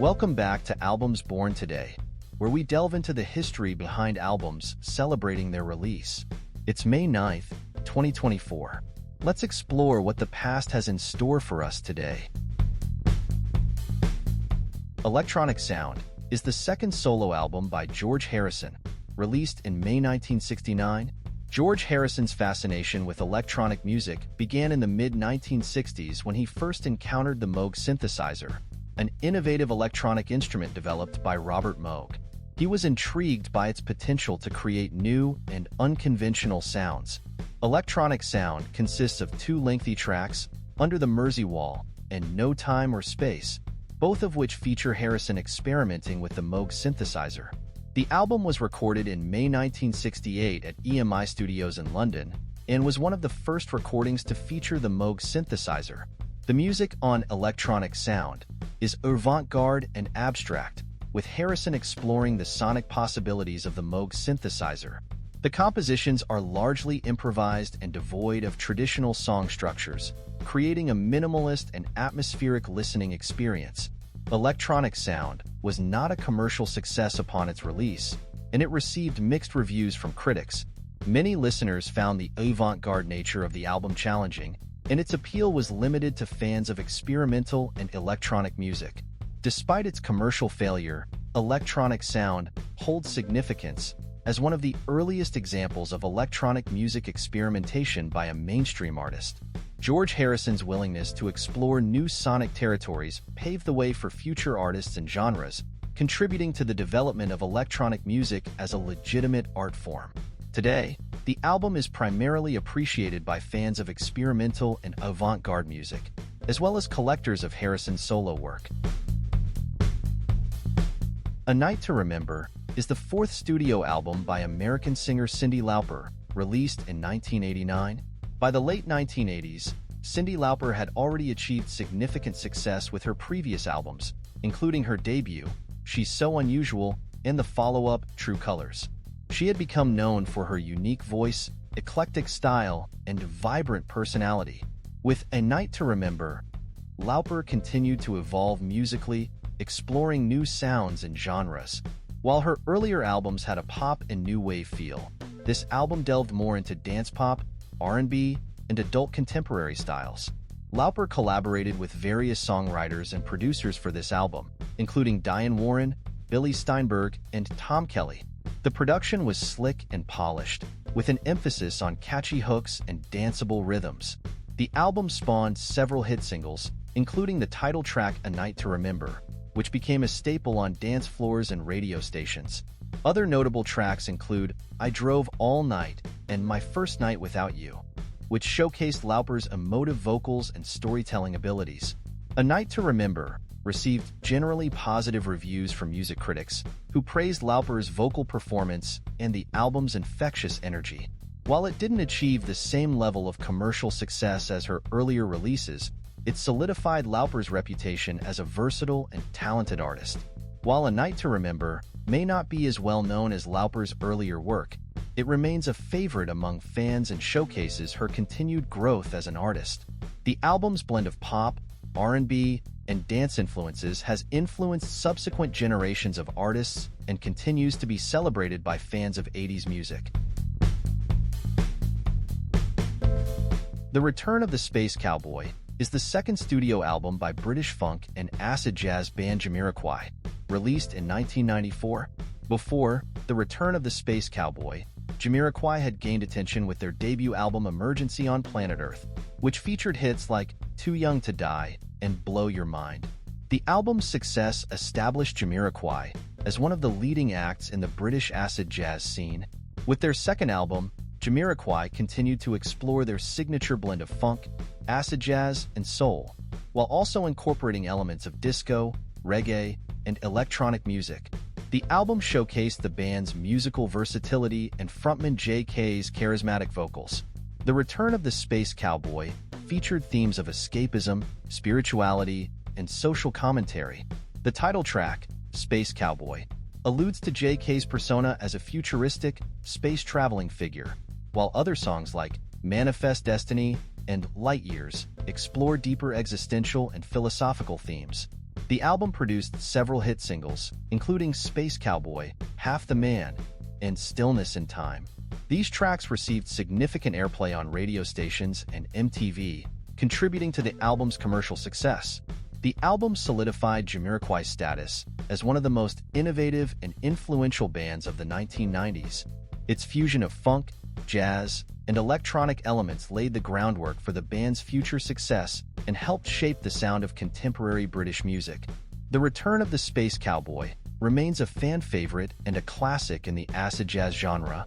Welcome back to Albums Born Today, where we delve into the history behind albums celebrating their release. It's May 9th, 2024. Let's explore what the past has in store for us today. Electronic Sound is the second solo album by George Harrison, released in May 1969. George Harrison's fascination with electronic music began in the mid-1960s when he first encountered the Moog synthesizer, an innovative electronic instrument developed by Robert Moog. He was intrigued by its potential to create new and unconventional sounds. Electronic Sound consists of two lengthy tracks, Under the Mersey Wall and No Time or Space, both of which feature Harrison experimenting with the Moog synthesizer. The album was recorded in May 1968 at EMI Studios in London and was one of the first recordings to feature the Moog synthesizer. The music on Electronic Sound is avant-garde and abstract, with Harrison exploring the sonic possibilities of the Moog synthesizer. The compositions are largely improvised and devoid of traditional song structures, creating a minimalist and atmospheric listening experience. Electronic Sound was not a commercial success upon its release, and it received mixed reviews from critics. Many listeners found the avant-garde nature of the album challenging, and its appeal was limited to fans of experimental and electronic music. Despite its commercial failure, Electronic Sound holds significance as one of the earliest examples of electronic music experimentation by a mainstream artist. George Harrison's willingness to explore new sonic territories paved the way for future artists and genres, contributing to the development of electronic music as a legitimate art form. Today, the album is primarily appreciated by fans of experimental and avant-garde music, as well as collectors of Harrison's solo work. A Night to Remember is the fourth studio album by American singer Cyndi Lauper, released in 1989. By the late 1980s, Cyndi Lauper had already achieved significant success with her previous albums, including her debut, She's So Unusual, and the follow-up, True Colors. She had become known for her unique voice, eclectic style, and vibrant personality. With A Night to Remember, Lauper continued to evolve musically, exploring new sounds and genres. While her earlier albums had a pop and new wave feel, this album delved more into dance pop, R&B, and adult contemporary styles. Lauper collaborated with various songwriters and producers for this album, including Diane Warren, Billy Steinberg, and Tom Kelly. The production was slick and polished, with an emphasis on catchy hooks and danceable rhythms. The album spawned several hit singles, including the title track A Night to Remember, which became a staple on dance floors and radio stations. Other notable tracks include I Drove All Night and My First Night Without You, which showcased Lauper's emotive vocals and storytelling abilities. A Night to Remember received generally positive reviews from music critics, who praised Lauper's vocal performance and the album's infectious energy. While it didn't achieve the same level of commercial success as her earlier releases, it solidified Lauper's reputation as a versatile and talented artist. While A Night to Remember may not be as well known as Lauper's earlier work, it remains a favorite among fans and showcases her continued growth as an artist. The album's blend of pop, R&B, and dance influences has influenced subsequent generations of artists and continues to be celebrated by fans of 80s music. The Return of the Space Cowboy is the second studio album by British funk and acid jazz band Jamiroquai, released in 1994. Before The Return of the Space Cowboy, Jamiroquai had gained attention with their debut album Emergency on Planet Earth, which featured hits like Too Young to Die and Blow Your Mind. The album's success established Jamiroquai as one of the leading acts in the British acid jazz scene. With their second album, Jamiroquai continued to explore their signature blend of funk, acid jazz, and soul, while also incorporating elements of disco, reggae, and electronic music. The album showcased the band's musical versatility and frontman J.K.'s charismatic vocals. The Return of the Space Cowboy featured themes of escapism, spirituality, and social commentary. The title track, Space Cowboy, alludes to J.K.'s persona as a futuristic, space-traveling figure, while other songs like Manifest Destiny and Light Years explore deeper existential and philosophical themes. The album produced several hit singles, including Space Cowboy, Half the Man, and Stillness in Time. These tracks received significant airplay on radio stations and MTV, contributing to the album's commercial success. The album solidified Jamiroquai's status as one of the most innovative and influential bands of the 1990s. Its fusion of funk, jazz, and electronic elements laid the groundwork for the band's future success and helped shape the sound of contemporary British music. The return of the Space Cowboy remains a fan favorite and a classic in the acid jazz genre.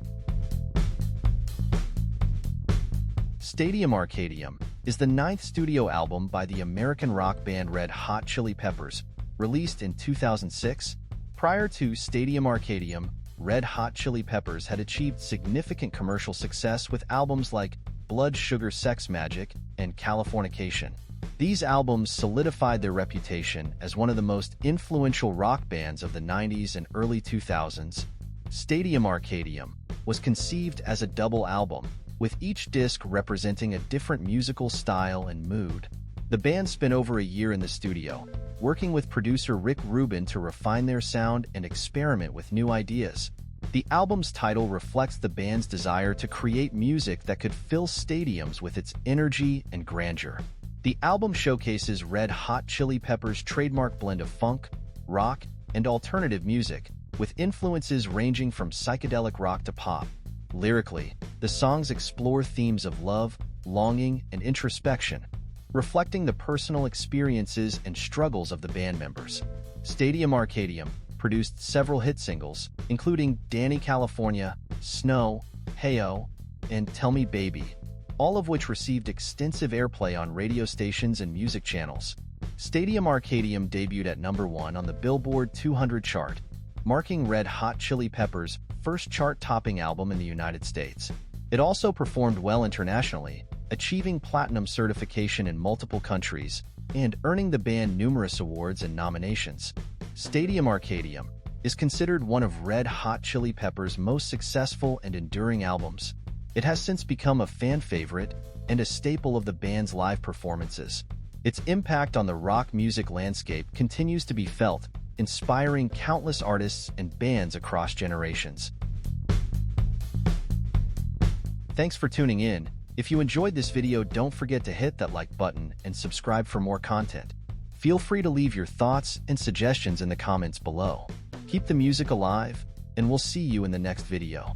Stadium Arcadium is the ninth studio album by the American rock band Red Hot Chili Peppers, released in 2006. Prior to Stadium Arcadium, Red Hot Chili Peppers had achieved significant commercial success with albums like Blood Sugar Sex Magic and Californication. These albums solidified their reputation as one of the most influential rock bands of the 90s and early 2000s. Stadium Arcadium was conceived as a double album, with each disc representing a different musical style and mood. The band spent over a year in the studio, working with producer Rick Rubin to refine their sound and experiment with new ideas. The album's title reflects the band's desire to create music that could fill stadiums with its energy and grandeur. The album showcases Red Hot Chili Peppers' trademark blend of funk, rock, and alternative music, with influences ranging from psychedelic rock to pop. Lyrically, the songs explore themes of love, longing, and introspection, reflecting the personal experiences and struggles of the band members. Stadium Arcadium produced several hit singles, including Danny California, Snow, Heyo, and Tell Me Baby, all of which received extensive airplay on radio stations and music channels. Stadium Arcadium debuted at #1 on the Billboard 200 chart, marking Red Hot Chili Peppers' first chart-topping album in the United States. It also performed well internationally, achieving platinum certification in multiple countries and earning the band numerous awards and nominations. Stadium Arcadium is considered one of Red Hot Chili Peppers' most successful and enduring albums. It has since become a fan favorite and a staple of the band's live performances. Its impact on the rock music landscape continues to be felt, inspiring countless artists and bands across generations. Thanks for tuning in. If you enjoyed this video, don't forget to hit that like button and subscribe for more content. Feel free to leave your thoughts and suggestions in the comments below. Keep the music alive, and we'll see you in the next video.